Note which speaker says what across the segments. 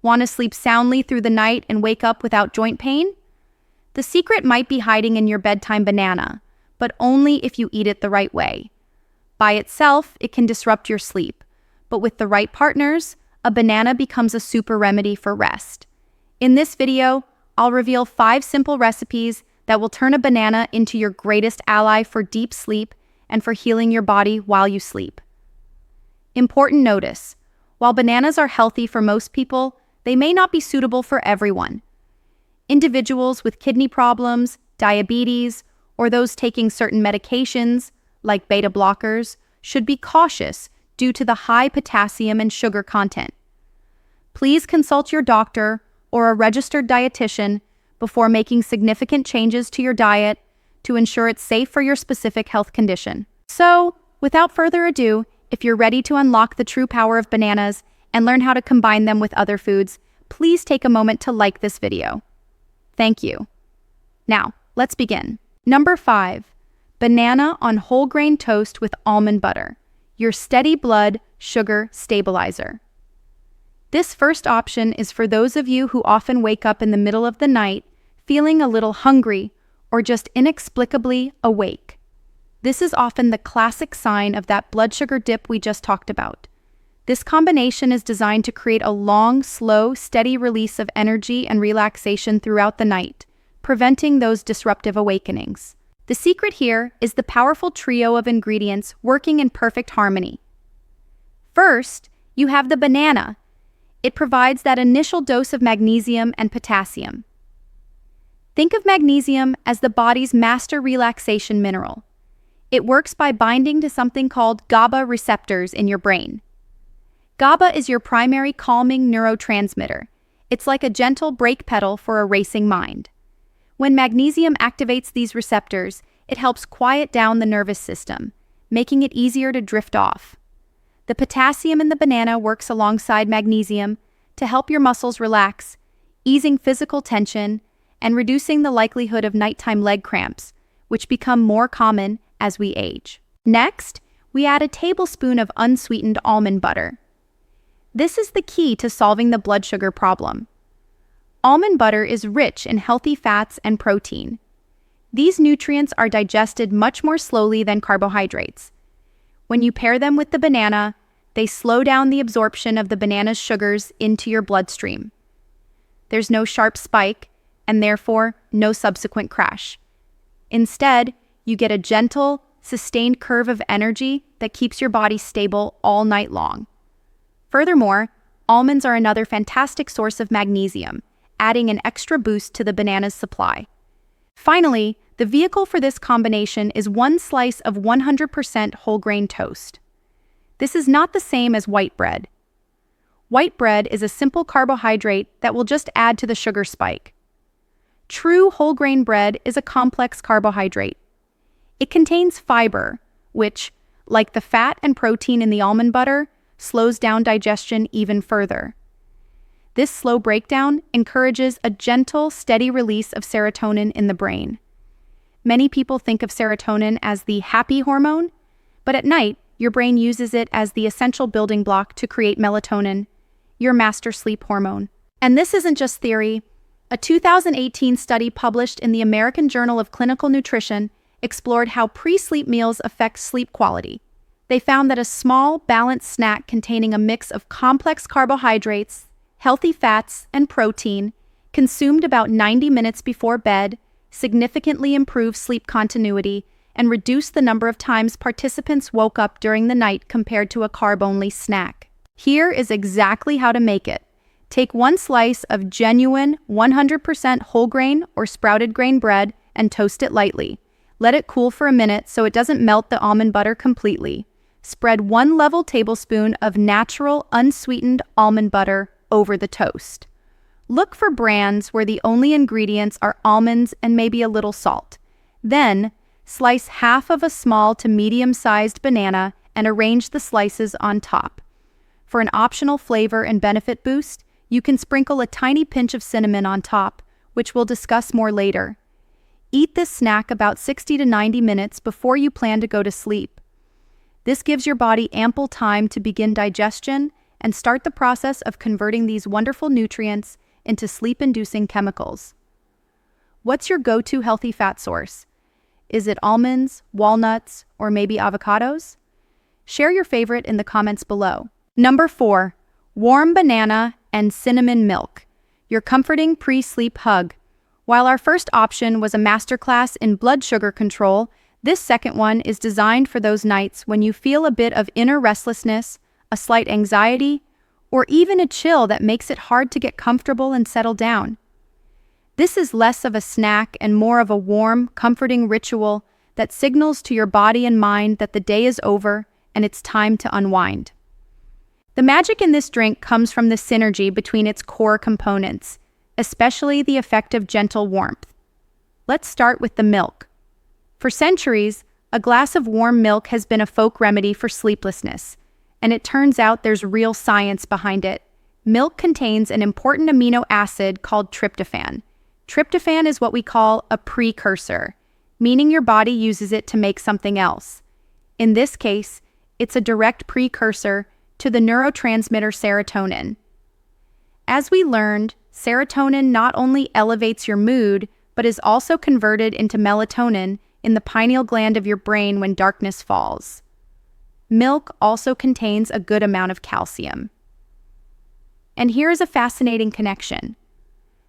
Speaker 1: Want to sleep soundly through the night and wake up without joint pain? The secret might be hiding in your bedtime banana, but only if you eat it the right way. By itself, it can disrupt your sleep, but with the right partners, a banana becomes a super remedy for rest. In this video, I'll reveal 5 simple recipes that will turn a banana into your greatest ally for deep sleep and for healing your body while you sleep. Important notice: while bananas are healthy for most people, they may not be suitable for everyone. Individuals with kidney problems, diabetes, or those taking certain medications, like beta blockers, should be cautious due to the high potassium and sugar content. Please consult your doctor or a registered dietitian before making significant changes to your diet to ensure it's safe for your specific health condition. So, without further ado, if you're ready to unlock the true power of bananas and learn how to combine them with other foods, please take a moment to like this video. Thank you. Now, let's begin. Number 5. Banana on whole grain toast with almond butter, your steady blood sugar stabilizer. This first option is for those of you who often wake up in the middle of the night feeling a little hungry or just inexplicably awake. This is often the classic sign of that blood sugar dip we just talked about. This combination is designed to create a long, slow, steady release of energy and relaxation throughout the night, preventing those disruptive awakenings. The secret here is the powerful trio of ingredients working in perfect harmony. First, you have the banana. It provides that initial dose of magnesium and potassium. Think of magnesium as the body's master relaxation mineral. It works by binding to something called GABA receptors in your brain. GABA is your primary calming neurotransmitter. It's like a gentle brake pedal for a racing mind. When magnesium activates these receptors, it helps quiet down the nervous system, making it easier to drift off. The potassium in the banana works alongside magnesium to help your muscles relax, easing physical tension and reducing the likelihood of nighttime leg cramps, which become more common as we age. Next, we add a tablespoon of unsweetened almond butter. This is the key to solving the blood sugar problem. Almond butter is rich in healthy fats and protein. These nutrients are digested much more slowly than carbohydrates. When you pair them with the banana, they slow down the absorption of the banana's sugars into your bloodstream. There's no sharp spike, and therefore no subsequent crash. Instead, you get a gentle, sustained curve of energy that keeps your body stable all night long. Furthermore, almonds are another fantastic source of magnesium, adding an extra boost to the banana's supply. Finally, the vehicle for this combination is 1 slice of 100% whole grain toast. This is not the same as white bread. White bread is a simple carbohydrate that will just add to the sugar spike. True whole grain bread is a complex carbohydrate. It contains fiber, which, like the fat and protein in the almond butter, slows down digestion even further. This slow breakdown encourages a gentle, steady release of serotonin in the brain. Many people think of serotonin as the happy hormone, but at night, your brain uses it as the essential building block to create melatonin, your master sleep hormone. And this isn't just theory. A 2018 study published in the American Journal of Clinical Nutrition explored how pre-sleep meals affect sleep quality. They found that a small, balanced snack containing a mix of complex carbohydrates, healthy fats, and protein, consumed about 90 minutes before bed, significantly improved sleep continuity and reduced the number of times participants woke up during the night compared to a carb-only snack. Here is exactly how to make it. Take 1 slice of genuine 100% whole grain or sprouted grain bread and toast it lightly. Let it cool for a minute so it doesn't melt the almond butter completely. Spread 1 level tablespoon of natural, unsweetened almond butter over the toast. Look for brands where the only ingredients are almonds and maybe a little salt. Then, slice half of a small to medium-sized banana and arrange the slices on top. For an optional flavor and benefit boost, you can sprinkle a tiny pinch of cinnamon on top, which we'll discuss more later. Eat this snack about 60 to 90 minutes before you plan to go to sleep. This gives your body ample time to begin digestion and start the process of converting these wonderful nutrients into sleep-inducing chemicals. What's your go-to healthy fat source? Is it almonds, walnuts, or maybe avocados? Share your favorite in the comments below. Number 4. Warm banana and cinnamon milk, your comforting pre-sleep hug. While our first option was a masterclass in blood sugar control, this second one is designed for those nights when you feel a bit of inner restlessness, a slight anxiety, or even a chill that makes it hard to get comfortable and settle down. This is less of a snack and more of a warm, comforting ritual that signals to your body and mind that the day is over and it's time to unwind. The magic in this drink comes from the synergy between its core components, especially the effect of gentle warmth. Let's start with the milk. For centuries, a glass of warm milk has been a folk remedy for sleeplessness, and it turns out there's real science behind it. Milk contains an important amino acid called tryptophan. Tryptophan is what we call a precursor, meaning your body uses it to make something else. In this case, it's a direct precursor to the neurotransmitter serotonin. As we learned, serotonin not only elevates your mood, but is also converted into melatonin in the pineal gland of your brain when darkness falls. Milk also contains a good amount of calcium. And here is a fascinating connection.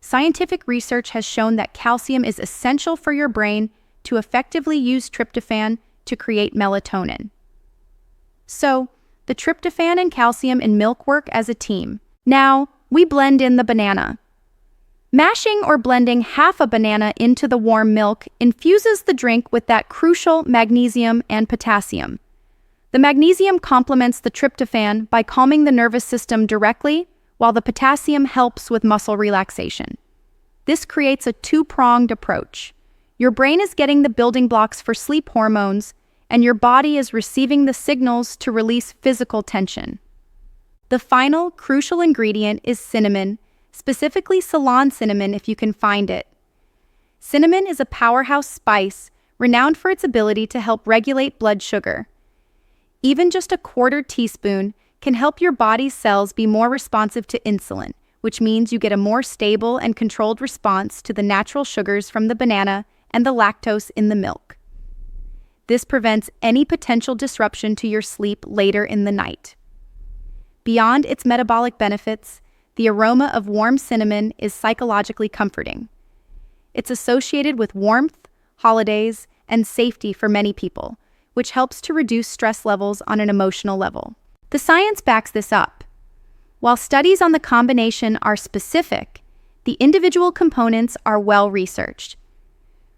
Speaker 1: Scientific research has shown that calcium is essential for your brain to effectively use tryptophan to create melatonin. So, the tryptophan and calcium in milk work as a team. Now, we blend in the banana. Mashing or blending half a banana into the warm milk infuses the drink with that crucial magnesium and potassium. The magnesium complements the tryptophan by calming the nervous system directly, while the potassium helps with muscle relaxation. This creates a two-pronged approach. Your brain is getting the building blocks for sleep hormones, and your body is receiving the signals to release physical tension. The final, crucial ingredient is cinnamon, specifically Ceylon cinnamon if you can find it. Cinnamon is a powerhouse spice renowned for its ability to help regulate blood sugar. Even just a quarter teaspoon can help your body's cells be more responsive to insulin, which means you get a more stable and controlled response to the natural sugars from the banana and the lactose in the milk. This prevents any potential disruption to your sleep later in the night. Beyond its metabolic benefits, the aroma of warm cinnamon is psychologically comforting. It's associated with warmth, holidays, and safety for many people, which helps to reduce stress levels on an emotional level. The science backs this up. While studies on the combination are specific, the individual components are well researched.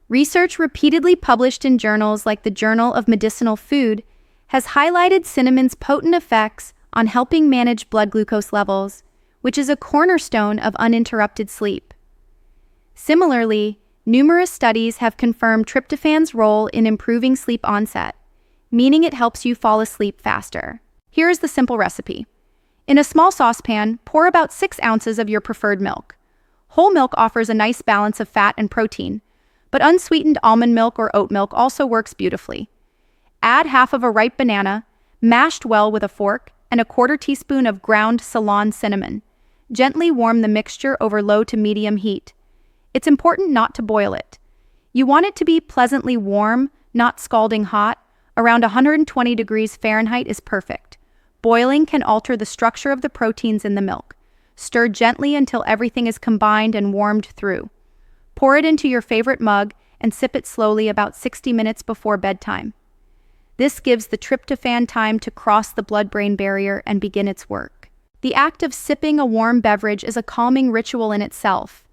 Speaker 1: Research repeatedly published in journals like the Journal of Medicinal Food has highlighted cinnamon's potent effects on helping manage blood glucose levels, which is a cornerstone of uninterrupted sleep. Similarly, numerous studies have confirmed tryptophan's role in improving sleep onset, meaning it helps you fall asleep faster. Here is the simple recipe. In a small saucepan, pour about 6 ounces of your preferred milk. Whole milk offers a nice balance of fat and protein, but unsweetened almond milk or oat milk also works beautifully. Add half of a ripe banana, mashed well with a fork, and a quarter teaspoon of ground Ceylon cinnamon. Gently warm the mixture over low to medium heat. It's important not to boil it. You want it to be pleasantly warm, not scalding hot. Around 120 degrees Fahrenheit is perfect. Boiling can alter the structure of the proteins in the milk. Stir gently until everything is combined and warmed through. Pour it into your favorite mug and sip it slowly about 60 minutes before bedtime. This gives the tryptophan time to cross the blood-brain barrier and begin its work. The act of sipping a warm beverage is a calming ritual in itself.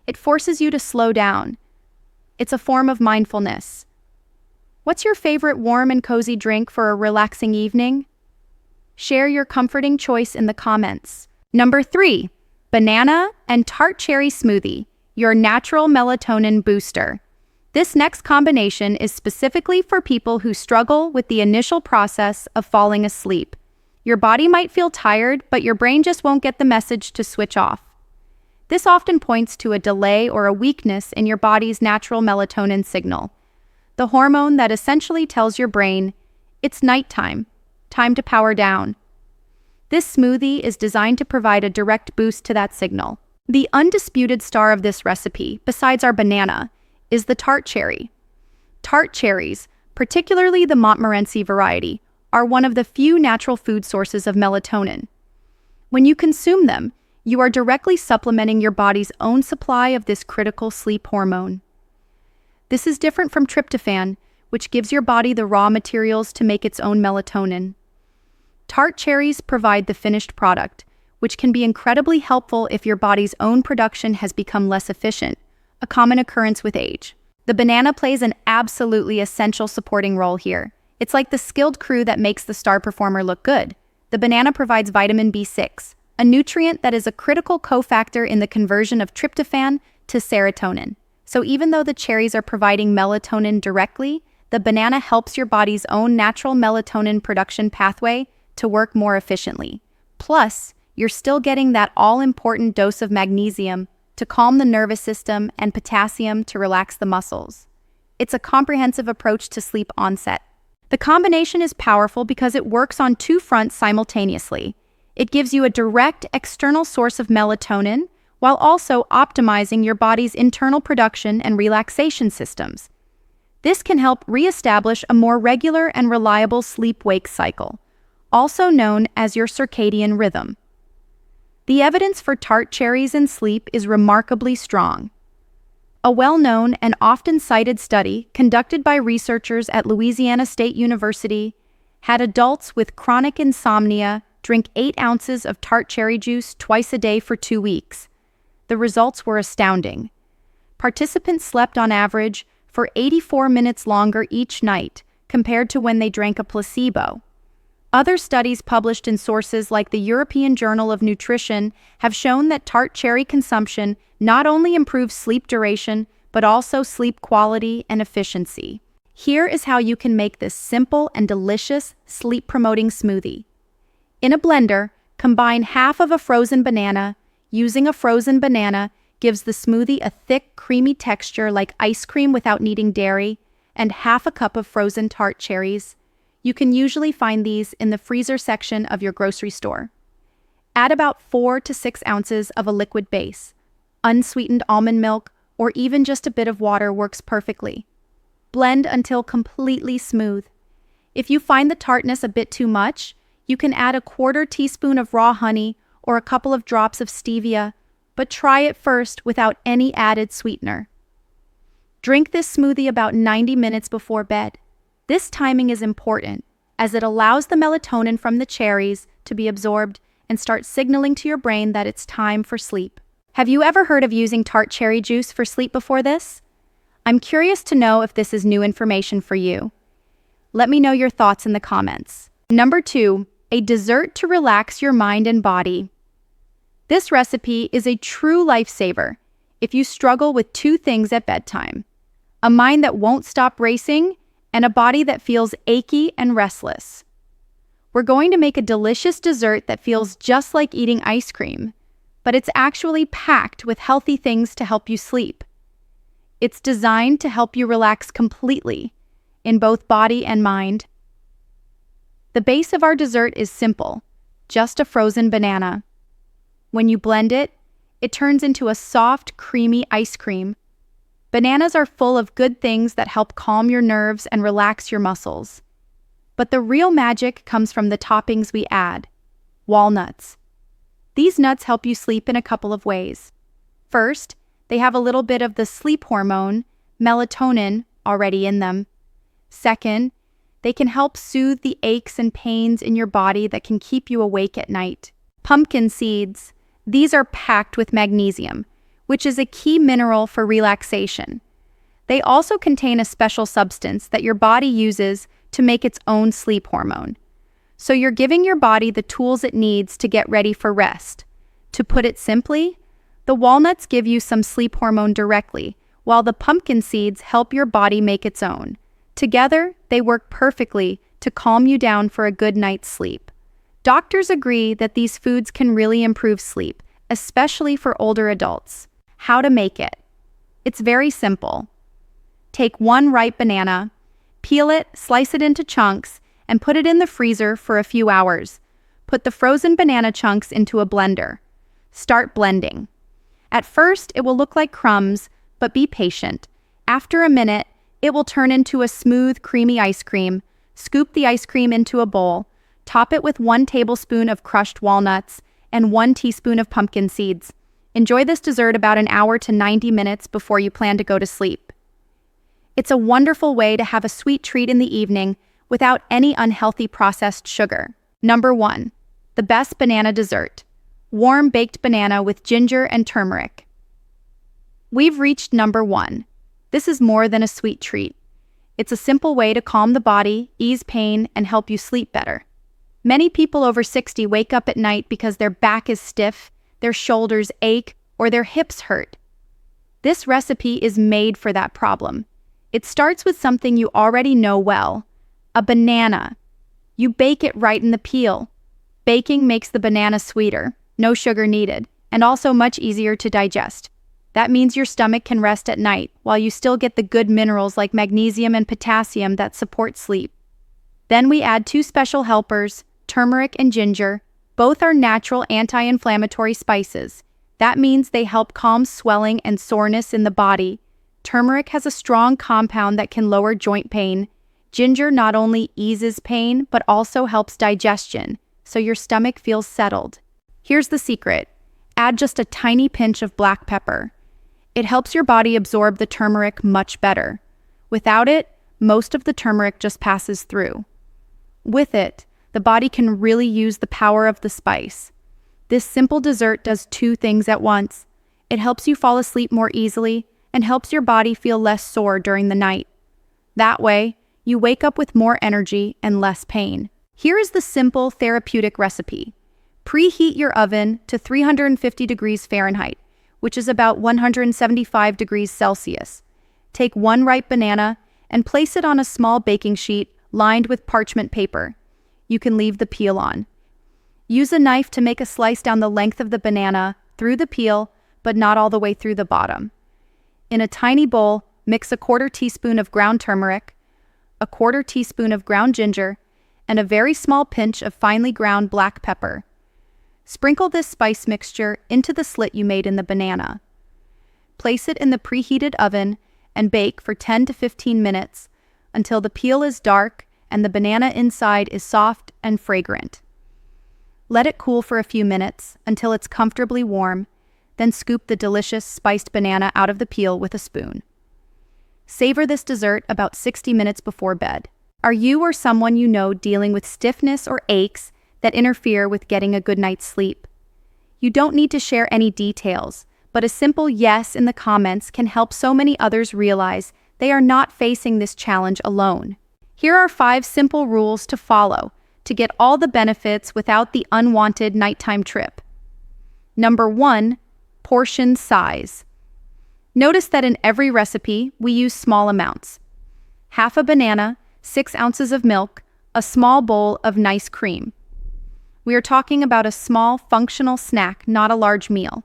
Speaker 1: It forces you to slow down. It's a form of mindfulness. What's your favorite warm and cozy drink for a relaxing evening? Share your comforting choice in the comments. Number 3, banana and tart cherry smoothie, your natural melatonin booster. This next combination is specifically for people who struggle with the initial process of falling asleep. Your body might feel tired, but your brain just won't get the message to switch off. This often points to a delay or a weakness in your body's natural melatonin signal, the hormone that essentially tells your brain, it's nighttime, time to power down. This smoothie is designed to provide a direct boost to that signal. The undisputed star of this recipe, besides our banana, is the tart cherry. Tart cherries, particularly the Montmorency variety, are one of the few natural food sources of melatonin. When you consume them, you are directly supplementing your body's own supply of this critical sleep hormone. This is different from tryptophan, which gives your body the raw materials to make its own melatonin. Tart cherries provide the finished product, which can be incredibly helpful if your body's own production has become less efficient, a common occurrence with age. The banana plays an absolutely essential supporting role here. It's like the skilled crew that makes the star performer look good. The banana provides vitamin B6, a nutrient that is a critical cofactor in the conversion of tryptophan to serotonin. So even though the cherries are providing melatonin directly, the banana helps your body's own natural melatonin production pathway to work more efficiently. Plus, you're still getting that all-important dose of magnesium to calm the nervous system and potassium to relax the muscles. It's a comprehensive approach to sleep onset. The combination is powerful because it works on two fronts simultaneously. It gives you a direct external source of melatonin while also optimizing your body's internal production and relaxation systems. This can help reestablish a more regular and reliable sleep-wake cycle, also known as your circadian rhythm. The evidence for tart cherries and sleep is remarkably strong. A well-known and often cited study conducted by researchers at Louisiana State University had adults with chronic insomnia drink 8 ounces of tart cherry juice twice a day for 2 weeks. The results were astounding. Participants slept on average for 84 minutes longer each night compared to when they drank a placebo. Other studies published in sources like the European Journal of Nutrition have shown that tart cherry consumption not only improves sleep duration, but also sleep quality and efficiency. Here is how you can make this simple and delicious sleep-promoting smoothie. In a blender, combine half of a frozen banana. Using a frozen banana gives the smoothie a thick, creamy texture like ice cream without needing dairy, and half a cup of frozen tart cherries. You can usually find these in the freezer section of your grocery store. Add about 4 to 6 ounces of a liquid base. Unsweetened almond milk or even just a bit of water works perfectly. Blend until completely smooth. If you find the tartness a bit too much, you can add a 1/4 teaspoon of raw honey or a couple of drops of stevia, but try it first without any added sweetener. Drink this smoothie about 90 minutes before bed. This timing is important, as it allows the melatonin from the cherries to be absorbed and start signaling to your brain that it's time for sleep. Have you ever heard of using tart cherry juice for sleep before this? I'm curious to know if this is new information for you. Let me know your thoughts in the comments. Number 2, a dessert to relax your mind and body. This recipe is a true lifesaver if you struggle with 2 things at bedtime: a mind that won't stop racing and a body that feels achy and restless. We're going to make a delicious dessert that feels just like eating ice cream, but it's actually packed with healthy things to help you sleep. It's designed to help you relax completely, in both body and mind. The base of our dessert is simple, just a frozen banana. When you blend it, it turns into a soft, creamy ice cream. Bananas are full of good things that help calm your nerves and relax your muscles. But the real magic comes from the toppings we add. Walnuts. These nuts help you sleep in a couple of ways. First, they have a little bit of the sleep hormone, melatonin, already in them. Second, they can help soothe the aches and pains in your body that can keep you awake at night. Pumpkin seeds. These are packed with magnesium, which is a key mineral for relaxation. They also contain a special substance that your body uses to make its own sleep hormone. So you're giving your body the tools it needs to get ready for rest. To put it simply, the walnuts give you some sleep hormone directly, while the pumpkin seeds help your body make its own. Together, they work perfectly to calm you down for a good night's sleep. Doctors agree that these foods can really improve sleep, especially for older adults. How to make it? It's very simple. Take 1 ripe banana, peel it, slice it into chunks, and put it in the freezer for a few hours. Put the frozen banana chunks into a blender. Start blending. At first, it will look like crumbs, but be patient. After a minute, it will turn into a smooth, creamy ice cream. Scoop the ice cream into a bowl. Top it with 1 tablespoon of crushed walnuts and 1 teaspoon of pumpkin seeds. Enjoy this dessert about an hour to 90 minutes before you plan to go to sleep. It's a wonderful way to have a sweet treat in the evening without any unhealthy processed sugar. Number 1. The best banana dessert. Warm baked banana with ginger and turmeric. We've reached number 1. This is more than a sweet treat. It's a simple way to calm the body, ease pain, and help you sleep better. Many people over 60 wake up at night because their back is stiff, their shoulders ache, or their hips hurt. This recipe is made for that problem. It starts with something you already know well, a banana. You bake it right in the peel. Baking makes the banana sweeter, no sugar needed, and also much easier to digest. That means your stomach can rest at night while you still get the good minerals like magnesium and potassium that support sleep. Then we add 2 special helpers, turmeric and ginger. Both are natural anti-inflammatory spices. That means they help calm swelling and soreness in the body. Turmeric has a strong compound that can lower joint pain. Ginger not only eases pain, but also helps digestion, so your stomach feels settled. Here's the secret. Add just a tiny pinch of black pepper. It helps your body absorb the turmeric much better. Without it, most of the turmeric just passes through. With it, the body can really use the power of the spice. This simple dessert does 2 things at once. It helps you fall asleep more easily and helps your body feel less sore during the night. That way, you wake up with more energy and less pain. Here is the simple therapeutic recipe. Preheat your oven to 350 degrees Fahrenheit, which is about 175 degrees Celsius. Take 1 ripe banana and place it on a small baking sheet lined with parchment paper. You can leave the peel on. Use a knife to make a slice down the length of the banana through the peel, but not all the way through the bottom. In a tiny bowl, mix a 1/4 teaspoon of ground turmeric, a 1/4 teaspoon of ground ginger, and a very small pinch of finely ground black pepper. Sprinkle this spice mixture into the slit you made in the banana. Place it in the preheated oven and bake for 10 to 15 minutes until the peel is dark and the banana inside is soft and fragrant. Let it cool for a few minutes until it's comfortably warm, then scoop the delicious spiced banana out of the peel with a spoon. Savor this dessert about 60 minutes before bed. Are you or someone you know dealing with stiffness or aches that interfere with getting a good night's sleep? You don't need to share any details, but a simple yes in the comments can help so many others realize they are not facing this challenge alone. Here are 5 simple rules to follow to get all the benefits without the unwanted nighttime trip. Number 1, portion size. Notice that in every recipe, we use small amounts. Half a banana, 6 ounces of milk, a small bowl of nice cream. We are talking about a small, functional snack, not a large meal.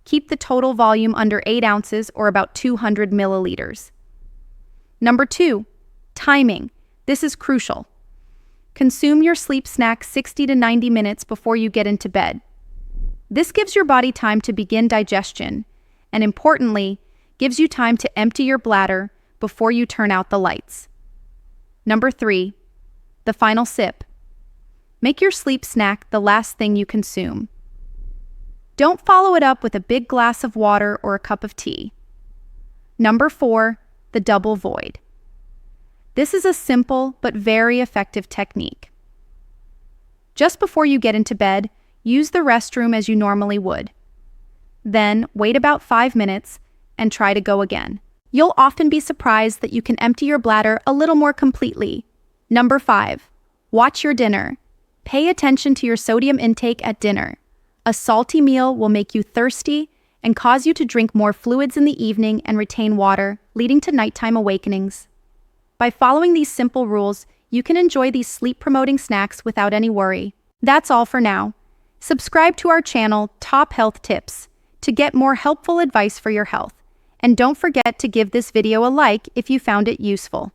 Speaker 1: Keep the total volume under 8 ounces or about 200 milliliters. Number 2, timing. This is crucial. Consume your sleep snack 60 to 90 minutes before you get into bed. This gives your body time to begin digestion, and importantly, gives you time to empty your bladder before you turn out the lights. Number 3, the final sip. Make your sleep snack the last thing you consume. Don't follow it up with a big glass of water or a cup of tea. Number 4, the double void. This is a simple but very effective technique. Just before you get into bed, use the restroom as you normally would. Then wait about 5 minutes and try to go again. You'll often be surprised that you can empty your bladder a little more completely. Number 5, watch your dinner. Pay attention to your sodium intake at dinner. A salty meal will make you thirsty and cause you to drink more fluids in the evening and retain water, leading to nighttime awakenings. By following these simple rules, you can enjoy these sleep-promoting snacks without any worry. That's all for now. Subscribe to our channel, Top Health Tips, to get more helpful advice for your health. And don't forget to give this video a like if you found it useful.